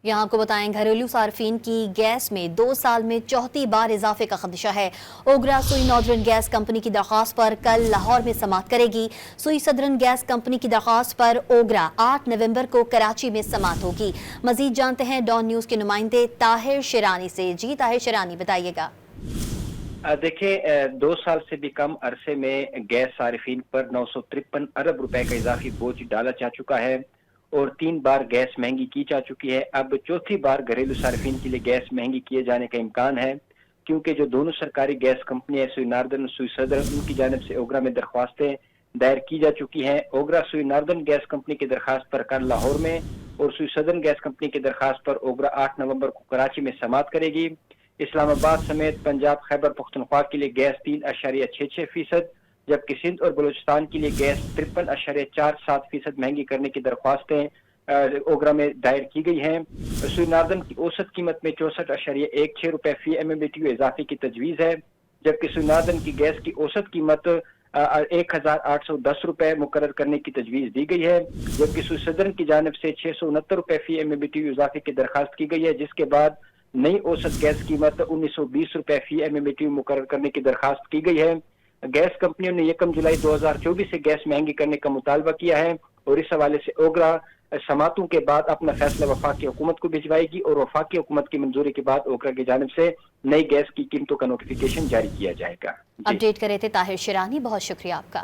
یہاں آپ کو بتائیں گھریلو صارفین کی گیس میں 2 سال میں چوتھی بار اضافے کا خدشہ ہے۔ اوگرا سوئی ناردرن گیس کمپنی کی درخواست پر کل لاہور میں سماعت کرے گی۔ سوئی صدرن گیس کمپنی کی درخواست پر اوگرا 8 نومبر کو کراچی میں سماعت ہوگی۔ مزید جانتے ہیں ڈان نیوز کے نمائندے طاہر شیرانی سے۔ جی طاہر شیرانی، بتائیے گا۔ دیکھیں 2 سال سے بھی کم عرصے میں گیس صارفین پر 953 ارب روپے کا اضافی بوجھ ڈالا جا چکا ہے اور 3 بار گیس مہنگی کی جا چکی ہے۔ اب چوتھی بار گھریلو صارفین کے لیے گیس مہنگی کیے جانے کا امکان ہے، کیونکہ جو دونوں سرکاری گیس کمپنیاں سوئی ناردرن سوئی صدر، ان کی جانب سے اوگرا میں درخواستیں دائر کی جا چکی ہیں۔ اوگرا سوئی ناردرن گیس کمپنی کی درخواست پر کل لاہور میں اور سوئی صدرن گیس کمپنی کی درخواست پر اوگرا 8 نومبر کو کراچی میں سماعت کرے گی۔ اسلام آباد سمیت پنجاب، خیبر پختونخوا کے لیے گیس 3.66%، جبکہ سندھ اور بلوچستان کے لیے گیس 53.47% مہنگی کرنے کی درخواستیں اوگرا میں دائر کی گئی ہیں۔ سوئی ناردرن کی اوسط قیمت میں 64.16 روپے فی ایم ایم بی ٹی اضافے کی تجویز ہے، جبکہ سوئی ناردرن کی گیس کی اوسط قیمت 1810 روپے مقرر کرنے کی تجویز دی گئی ہے، جبکہ سوئی صدرن کی جانب سے 669 روپے فی ایم ایم بی ٹی اضافے کی درخواست کی گئی ہے، جس کے بعد نئی اوسط گیس قیمت 1920 روپے فی ایم ایم بی ٹی مقرر کرنے کی درخواست کی گئی ہے۔ گیس کمپنیوں نے 1 جولائی 2024 سے گیس مہنگی کرنے کا مطالبہ کیا ہے اور اس حوالے سے اوگرا سماعتوں کے بعد اپنا فیصلہ وفاقی حکومت کو بھجوائے گی اور وفاقی حکومت کی منظوری کے بعد اوگرا کی جانب سے نئی گیس کی قیمتوں کا نوٹیفیکیشن جاری کیا جائے گا۔ اپڈیٹ کرے تھے طاہر شیرانی، بہت شکریہ آپ کا۔